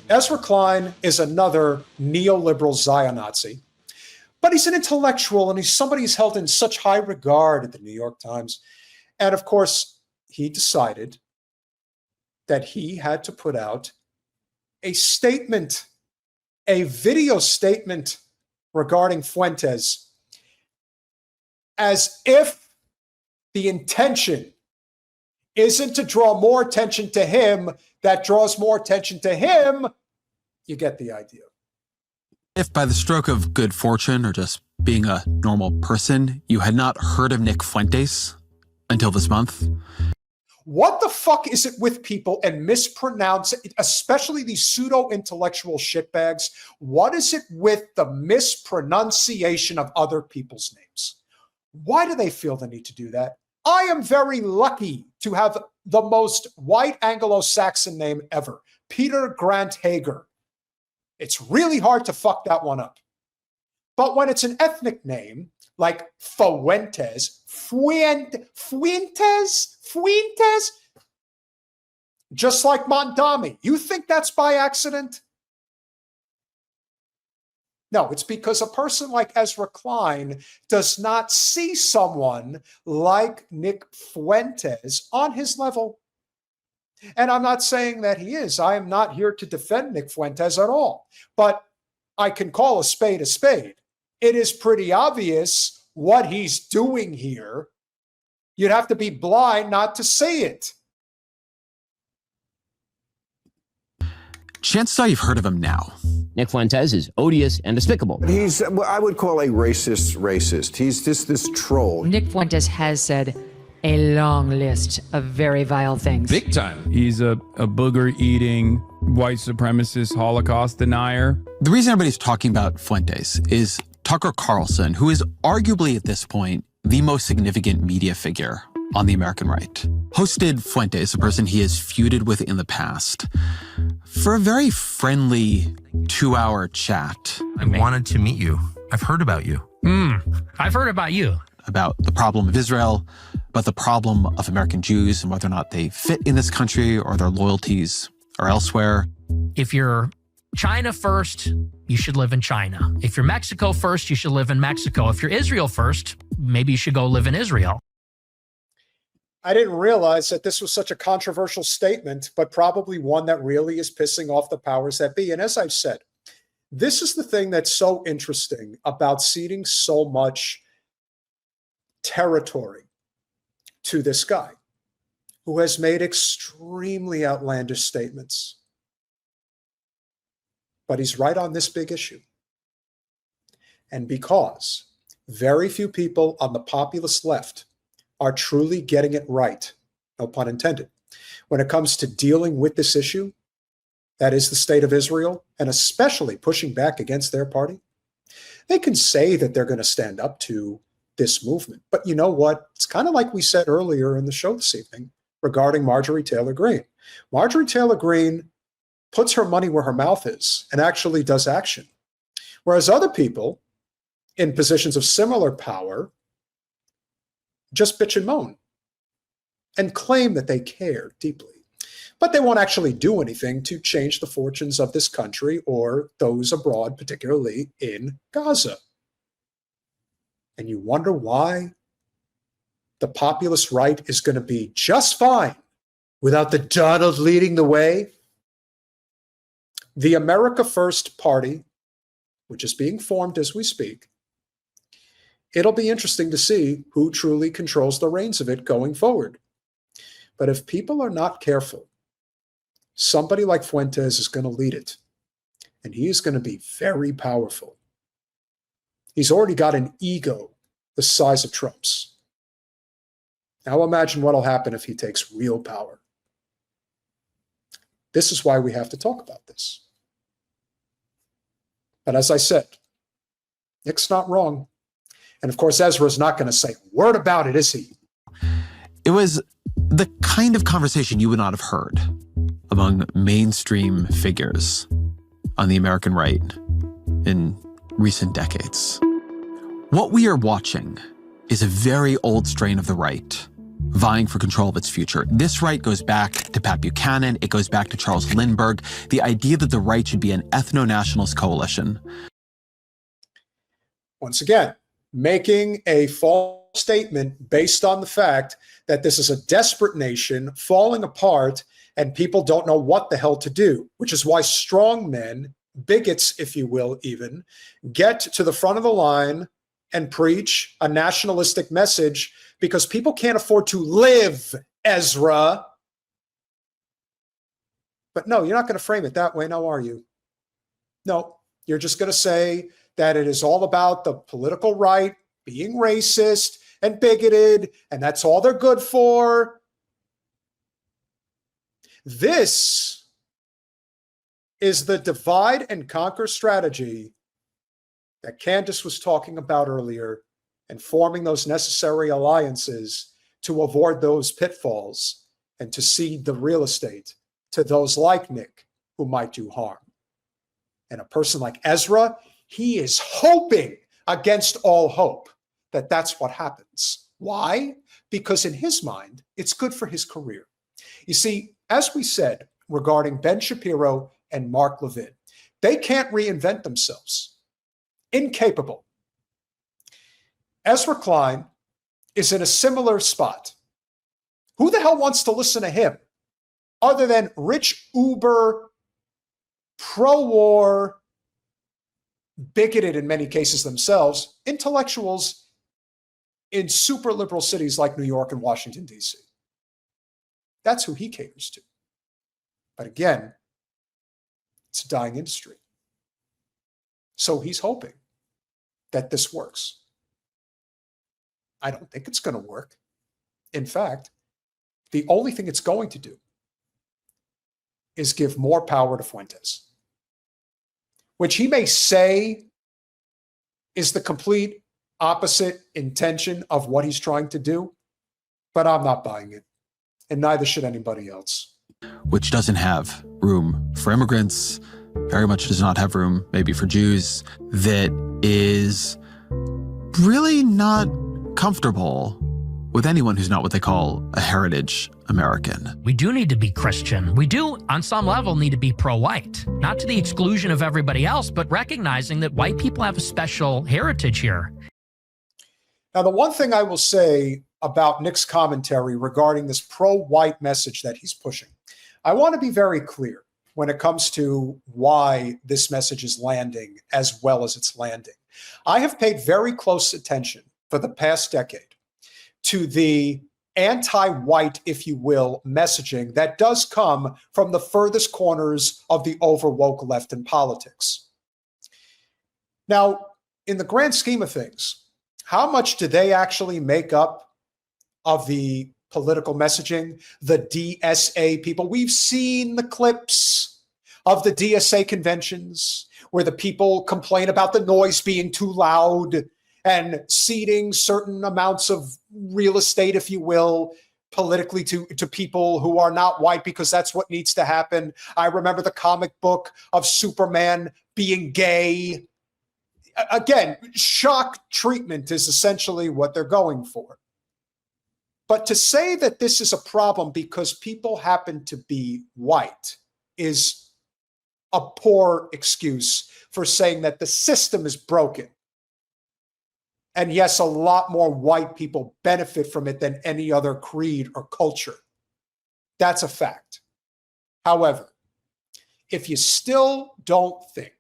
Ezra Klein is another neoliberal Zion-Nazi, but he's an intellectual and he's somebody who's held in such high regard at the New York Times. And of course, he decided that he had to put out a statement, a video statement regarding Fuentes, as if the intention isn't to draw more attention to him, that draws more attention to him. You get the idea. If by the stroke of good fortune or just being a normal person, you had not heard of Nick Fuentes until this month. What the fuck is it with people and mispronounce, especially these pseudo-intellectual shitbags? What is it with the mispronunciation of other people's names? Why do they feel the need to do that? I am very lucky to have the most white Anglo-Saxon name ever, Peter Grant Hager. It's really hard to fuck that one up. But when it's an ethnic name, like Fuentes, just like Mondami, you think that's by accident? No, it's because a person like Ezra Klein does not see someone like Nick Fuentes on his level. And I'm not saying that he is. I am not here to defend Nick Fuentes at all. But I can call a spade a spade. It is pretty obvious what he's doing here. You'd have to be blind not to see it. Chances are you've heard of him now. Nick Fuentes is odious and despicable. He's what I would call a racist. He's just this troll. Nick Fuentes has said a long list of very vile things. Big time. He's a booger-eating, white supremacist Holocaust denier. The reason everybody's talking about Fuentes is Tucker Carlson, who is arguably at this point the most significant media figure on the American right, hosted Fuentes, a person he has feuded with in the past, for a very friendly 2-hour chat. I wanted to meet you. I've heard about you. I've heard about you. About the problem of Israel, about the problem of American Jews and whether or not they fit in this country or their loyalties are elsewhere. If you're China first, you should live in China. If you're Mexico first, you should live in Mexico. If you're Israel first, maybe you should go live in Israel. I didn't realize that this was such a controversial statement, but probably one that really is pissing off the powers that be. And as I've said, this is the thing that's so interesting about ceding so much territory to this guy who has made extremely outlandish statements. But he's right on this big issue. And because very few people on the populist left are truly getting it right, no pun intended, when it comes to dealing with this issue, that is the state of Israel, and especially pushing back against their party, they can say that they're going to stand up to this movement. But you know what? It's kind of like we said earlier in the show this evening regarding Marjorie Taylor Greene. Marjorie Taylor Greene puts her money where her mouth is and actually does action. Whereas other people in positions of similar power just bitch and moan and claim that they care deeply. But they won't actually do anything to change the fortunes of this country or those abroad, particularly in Gaza. And you wonder why the populist right is going to be just fine without the Donald leading the way. The America First Party, which is being formed as we speak, it'll be interesting to see who truly controls the reins of it going forward. But if people are not careful, somebody like Fuentes is going to lead it, and he is going to be very powerful. He's already got an ego the size of Trump's. Now imagine what'll happen if he takes real power. This is why we have to talk about this. But as I said, Nick's not wrong. And of course, Ezra's not going to say a word about it, is he? It was the kind of conversation you would not have heard among mainstream figures on the American right in recent decades. What we are watching is a very old strain of the right vying for control of its future. This right goes back to Pat Buchanan. It goes back to Charles Lindbergh. The idea that the right should be an ethno-nationalist coalition. Once again, making a false statement based on the fact that this is a desperate nation falling apart and people don't know what the hell to do, which is why strong men, bigots, if you will, even, get to the front of the line and preach a nationalistic message because people can't afford to live, Ezra. But no, you're not going to frame it that way, now are you? No, you're just going to say that it is all about the political right being racist and bigoted, and that's all they're good for. This is the divide and conquer strategy that Candace was talking about earlier, and forming those necessary alliances to avoid those pitfalls and to cede the real estate to those like Nick who might do harm. And a person like Ezra, he is hoping against all hope that that's what happens. Why? Because in his mind, it's good for his career. You see, as we said regarding Ben Shapiro and Mark Levin, they can't reinvent themselves. Incapable. Ezra Klein is in a similar spot. Who the hell wants to listen to him other than rich, uber, pro-war, bigoted in many cases themselves, intellectuals in super liberal cities like New York and Washington, D.C.? That's who he caters to. But again, it's a dying industry. So he's hoping that this works. I don't think it's going to work. In fact, the only thing it's going to do is give more power to Fuentes, which he may say is the complete opposite intention of what he's trying to do, but I'm not buying it, and neither should anybody else. Which doesn't have room for immigrants, very much does not have room maybe for Jews, that is really not comfortable with anyone who's not what they call a heritage American. We do need to be Christian. We do, on some level, need to be pro-white, not to the exclusion of everybody else, but recognizing that white people have a special heritage here. Now, the one thing I will say about Nick's commentary regarding this pro-white message that he's pushing, I want to be very clear when it comes to why this message is landing as well as it's landing. I have paid very close attention for the past decade to the anti-white, if you will, messaging that does come from the furthest corners of the over-woke left in politics. Now, in the grand scheme of things, how much do they actually make up of the political messaging? The DSA people. We've seen the clips of the DSA conventions where the people complain about the noise being too loud and ceding certain amounts of real estate, if you will, politically to people who are not white because that's what needs to happen. I remember the comic book of Superman being gay. Again, shock treatment is essentially what they're going for. But to say that this is a problem because people happen to be white is a poor excuse for saying that the system is broken. And yes, a lot more white people benefit from it than any other creed or culture. That's a fact. However, if you still don't think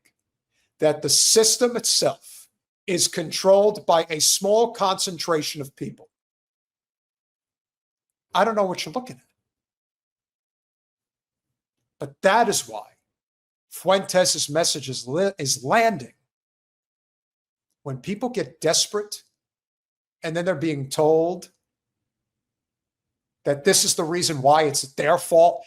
that the system itself is controlled by a small concentration of people, I don't know what you're looking at. But that is why Fuentes' message is landing. When people get desperate and then they're being told that this is the reason why it's their fault,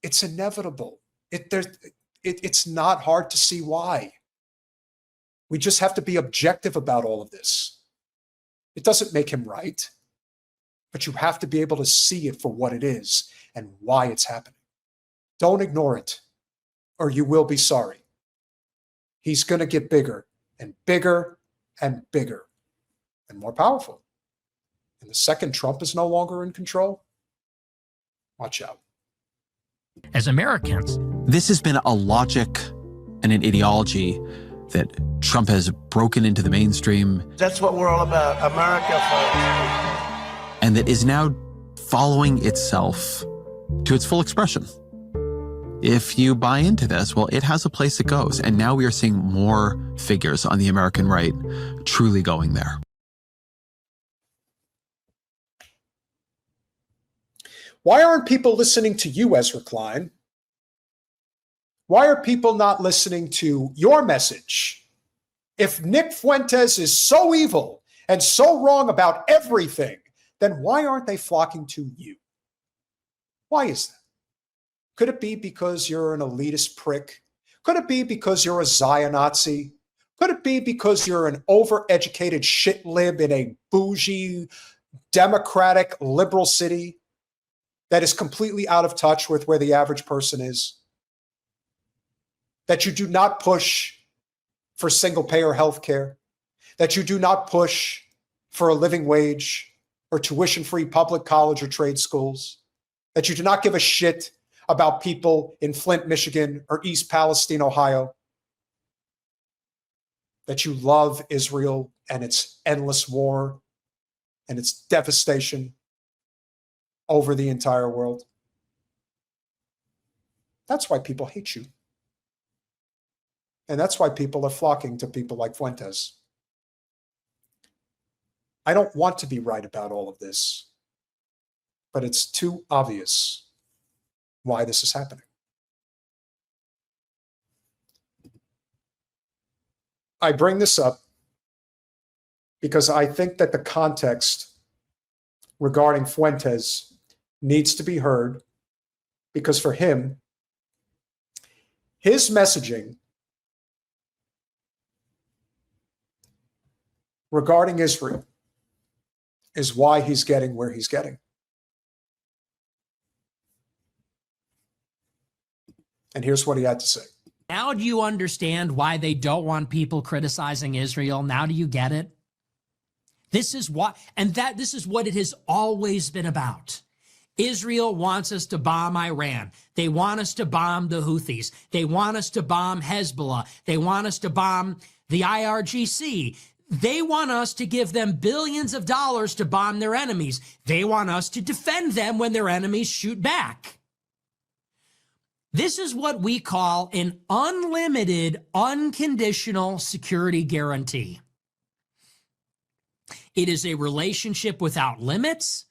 it's inevitable. It's not hard to see why. We just have to be objective about all of this. It doesn't make him right, but you have to be able to see it for what it is and why it's happening. Don't ignore it, or you will be sorry. He's going to get bigger and bigger and bigger and more powerful. And the second Trump is no longer in control, watch out. As Americans, This has been a logic and an ideology that Trump has broken into the mainstream. That's what we're all about, America first. And that is now following itself to its full expression. If you buy into this, well, it has a place it goes. And now we are seeing more figures on the American right truly going there. Why aren't people listening to you, Ezra Klein? Why are people not listening to your message? If Nick Fuentes is so evil and so wrong about everything, then why aren't they flocking to you? Why is that? Could it be because you're an elitist prick? Could it be because you're a Zion-Nazi? Could it be because you're an overeducated shit lib in a bougie, democratic, liberal city that is completely out of touch with where the average person is? That you do not push for single-payer health care? That you do not push for a living wage or tuition-free public college or trade schools? That you do not give a shit about people in Flint, Michigan, or East Palestine, Ohio? That you love Israel and its endless war and its devastation over the entire world? That's why people hate you. And that's why people are flocking to people like Fuentes. I don't want to be right about all of this, but it's too obvious why this is happening. I bring this up because I think that the context regarding Fuentes needs to be heard, because for him, his messaging regarding Israel is why he's getting where he's getting. And here's what he had to say. now do you understand why they don't want people criticizing Israel? Now do you get it? This is what, and that this is what it has always been about. Israel wants us to bomb Iran. They want us to bomb the Houthis. They want us to bomb Hezbollah. They want us to bomb the IRGC. They want us to give them billions of dollars to bomb their enemies. They want us to defend them when their enemies shoot back. This is what we call an unlimited, unconditional security guarantee. It is a relationship without limits,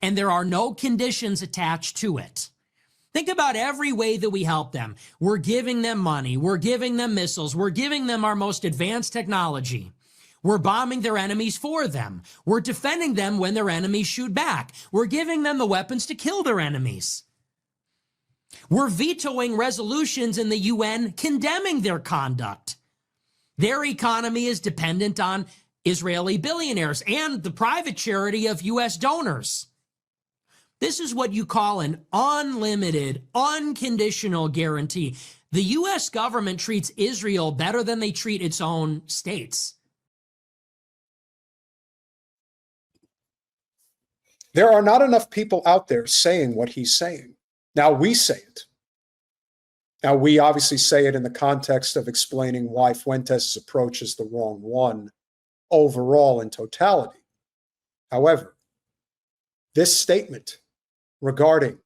and there are no conditions attached to it. Think about every way that we help them. We're giving them money. We're giving them missiles. We're giving them our most advanced technology. We're bombing their enemies for them. We're defending them when their enemies shoot back. We're giving them the weapons to kill their enemies. We're vetoing resolutions in the UN condemning their conduct. Their economy is dependent on Israeli billionaires and the private charity of U.S. donors. This is what you call an unlimited, unconditional guarantee. The U.S. government treats Israel better than they treat its own states. There are not enough people out there saying what he's saying. Now we say it. Now we obviously say it in the context of explaining why Fuentes' approach is the wrong one overall in totality. However, this statement regarding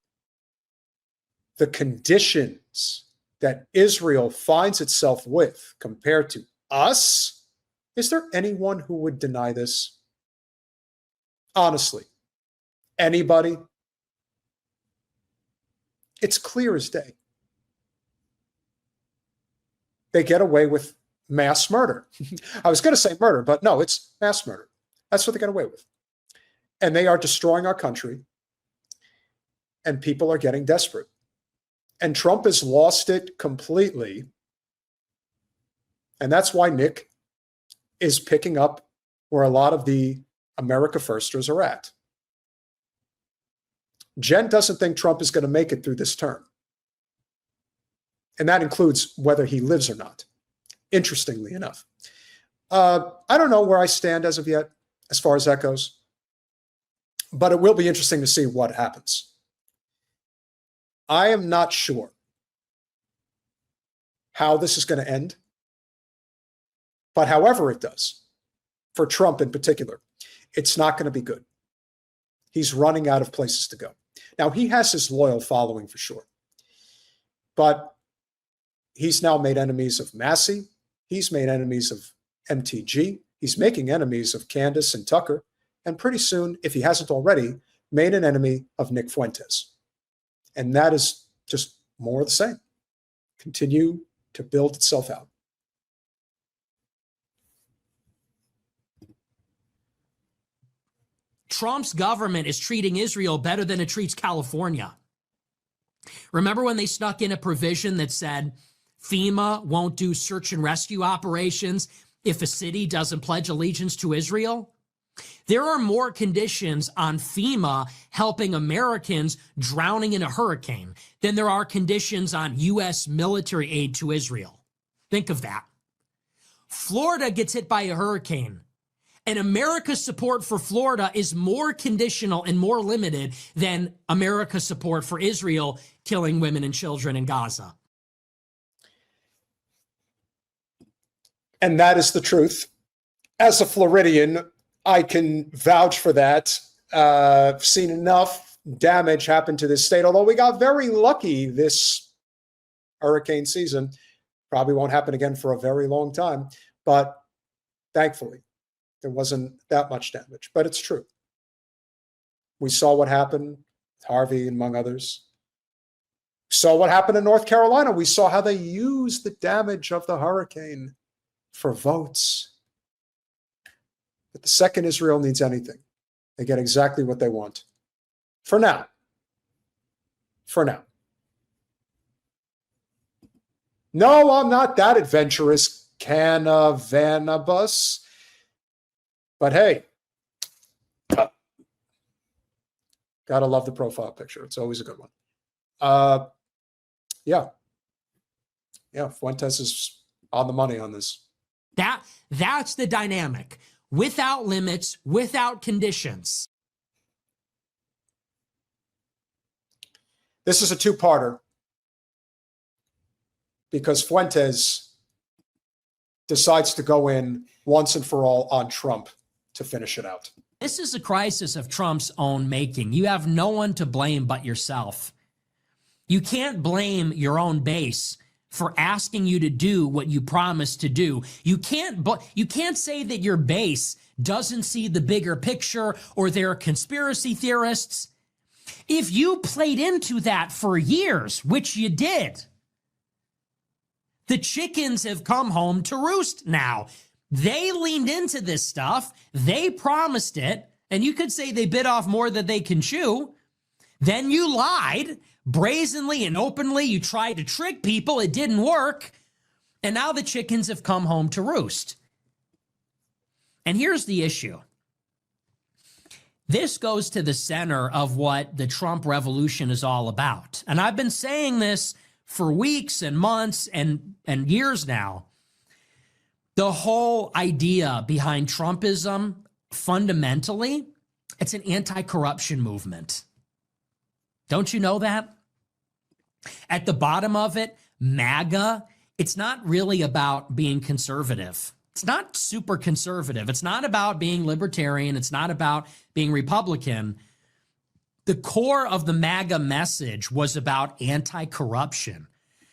the conditions that Israel finds itself with compared to us, is there anyone who would deny this? Honestly, anybody? It's clear as day. They get away with mass murder. I was going to say murder, but no, it's mass murder. That's what they get away with. And they are destroying our country. And people are getting desperate. And Trump has lost it completely. And that's why Nick is picking up where a lot of the America Firsters are at. Jen doesn't think Trump is going to make it through this term. And that includes whether he lives or not, interestingly enough. I don't know where I stand as of yet, as far as that goes. But it will be interesting to see what happens. I am not sure how this is going to end. But however it does, for Trump in particular, it's not going to be good. He's running out of places to go. Now, he has his loyal following for sure. But he's now made enemies of Massey. He's made enemies of MTG. He's making enemies of Candace and Tucker. And pretty soon, if he hasn't already, made an enemy of Nick Fuentes. And that is just more of the same. Continue to build itself out. Trump's government is treating Israel better than it treats California. Remember when they snuck in a provision that said FEMA won't do search and rescue operations if a city doesn't pledge allegiance to Israel? There are more conditions on FEMA helping Americans drowning in a hurricane than there are conditions on U.S. military aid to Israel. Think of that. Florida gets hit by a hurricane, and America's support for Florida is more conditional and more limited than America's support for Israel killing women and children in Gaza. And that is the truth. As a Floridian, I can vouch for that. I've seen enough damage happen to this state, although we got very lucky this hurricane season. Probably won't happen again for a very long time, but thankfully, there wasn't that much damage. But it's true. We saw what happened with Harvey, among others. We saw what happened in North Carolina. We saw how they used the damage of the hurricane for votes. But the second Israel needs anything, they get exactly what they want. For now. For now. No, I'm not that adventurous, Canavanabus. But hey, gotta love the profile picture. It's always a good one. Yeah, Fuentes is on the money on this. That's the dynamic. Without limits, without conditions. This is a two-parter because Fuentes decides to go in once and for all on Trump to finish it out. This is a crisis of Trump's own making. You have no one to blame but yourself. You can't blame your own base for asking you to do what you promised to do. You can't say that your base doesn't see the bigger picture or they're conspiracy theorists. If you played into that for years, which you did, the chickens have come home to roost now. They leaned into this stuff. They promised it. And you could say they bit off more than they can chew. Then you lied brazenly and openly. You tried to trick people. It didn't work. And now the chickens have come home to roost. And here's the issue. This goes to the center of what the Trump revolution is all about. And I've been saying this for weeks and months and years now. The whole idea behind Trumpism, fundamentally, it's an anti-corruption movement. Don't you know that? At the bottom of it, MAGA, it's not really about being conservative. It's not super conservative. It's not about being libertarian. It's not about being Republican. The core of the MAGA message was about anti-corruption.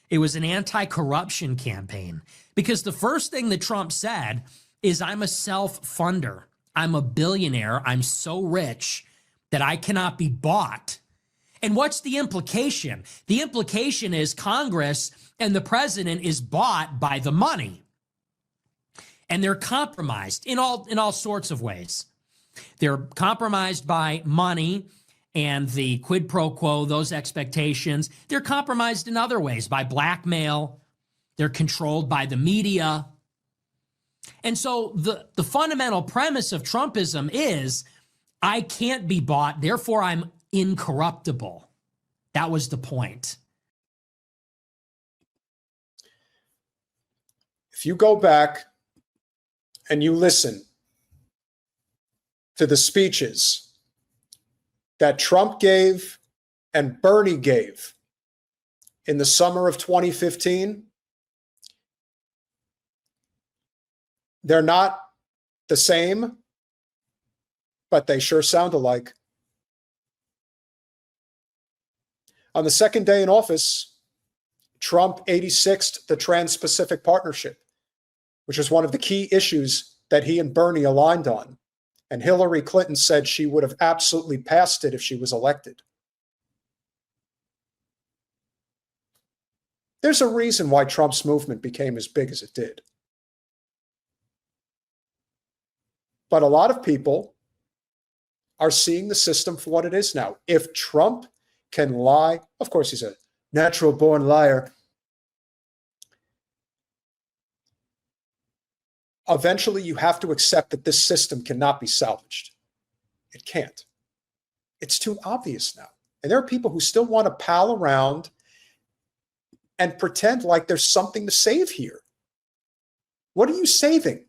It was an anti-corruption campaign because the first thing that Trump said is, I'm a self-funder. I'm a billionaire. I'm so rich that I cannot be bought. And what's the implication? The implication is Congress and the president is bought by the money. And they're compromised in all sorts of ways. They're compromised by money and the quid pro quo, those expectations. They're compromised in other ways by blackmail. They're controlled by the media. And so the fundamental premise of Trumpism is, I can't be bought, therefore I'm incorruptible. That was the point. If you go back and you listen to the speeches that Trump gave and Bernie gave in the summer of 2015, they're not the same, but they sure sound alike. On the second day in office, Trump 86'd the Trans-Pacific Partnership, which is one of the key issues that he and Bernie aligned on. And Hillary Clinton said she would have absolutely passed it if she was elected. There's a reason why Trump's movement became as big as it did. But a lot of people are seeing the system for what it is now. If Trump can lie, of course he's a natural-born liar. Eventually, you have to accept that this system cannot be salvaged. It can't. It's too obvious now. And there are people who still want to pal around and pretend like there's something to save here. What are you saving?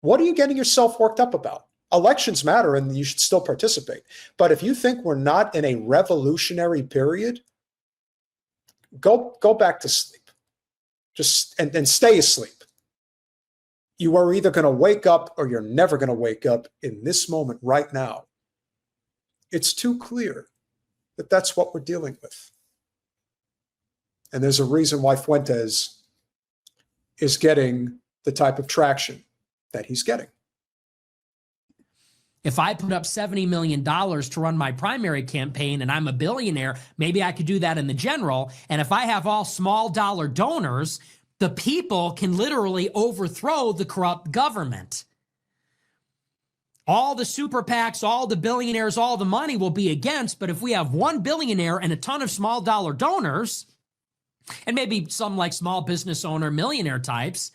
What are you getting yourself worked up about? Elections matter and you should still participate. But if you think we're not in a revolutionary period, go back to sleep. Just and stay asleep. You are either going to wake up or you're never going to wake up in this moment right now. It's too clear that that's what we're dealing with. And there's a reason why Fuentes is getting the type of traction that he's getting. If I put up $70 million to run my primary campaign and I'm a billionaire, maybe I could do that in the general. And if I have all small dollar donors, the people can literally overthrow the corrupt government. All the super PACs, all the billionaires, all the money will be against. But if we have one billionaire and a ton of small dollar donors, and maybe some like small business owner, millionaire types,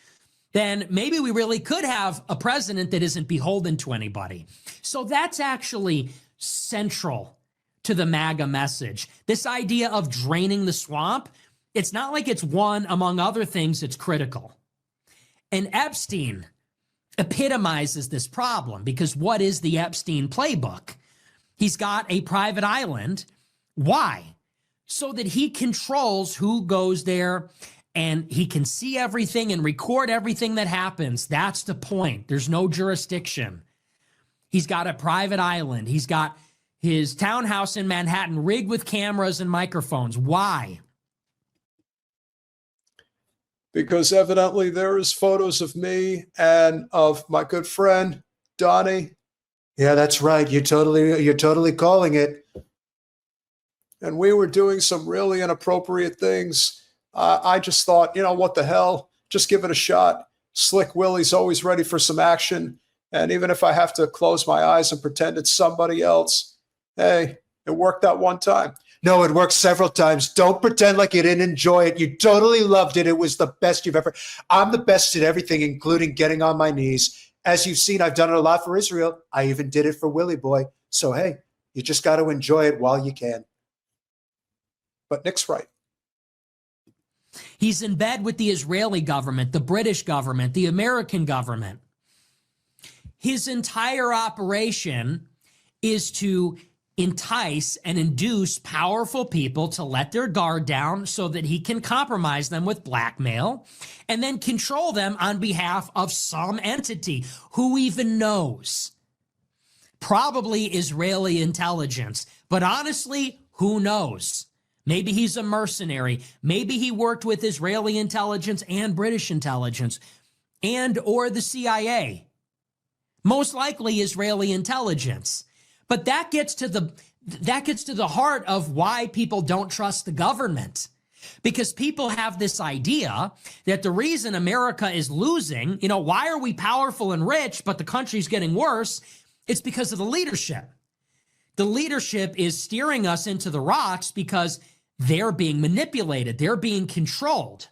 then maybe we really could have a president that isn't beholden to anybody. So that's actually central to the MAGA message. This idea of draining the swamp, it's not like it's one among other things that's critical. And Epstein epitomizes this problem because what is the Epstein playbook? He's got a private island. Why? So that he controls who goes there and he can see everything and record everything that happens. That's the point. There's no jurisdiction. He's got a private island. He's got his townhouse in Manhattan rigged with cameras and microphones. Why? Because evidently there is photos of me and of my good friend, Donnie. Yeah, that's right. You're totally calling it. And we were doing some really inappropriate things. I just thought, what the hell? Just give it a shot. Slick Willie's always ready for some action. And even if I have to close my eyes and pretend it's somebody else, hey, it worked that one time. No, it worked several times. Don't pretend like you didn't enjoy it. You totally loved it. It was the best you've ever. I'm the best at everything, including getting on my knees. As you've seen, I've done it a lot for Israel. I even did it for Willie Boy. So, hey, you just got to enjoy it while you can. But Nick's right. He's in bed with the Israeli government, the British government, the American government. His entire operation is to entice and induce powerful people to let their guard down so that he can compromise them with blackmail and then control them on behalf of some entity. Who even knows? Probably Israeli intelligence. But honestly, who knows? Maybe he's a mercenary. Maybe he worked with Israeli intelligence and British intelligence and or the CIA. Most likely Israeli intelligence. But that gets to the heart of why people don't trust the government. Because people have this idea that the reason America is losing, why are we powerful and rich, but the country's getting worse? It's because of the leadership. The leadership is steering us into the rocks because they're being manipulated. They're being controlled.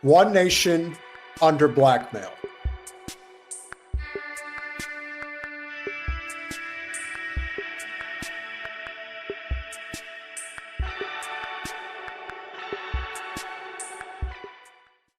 One nation under blackmail.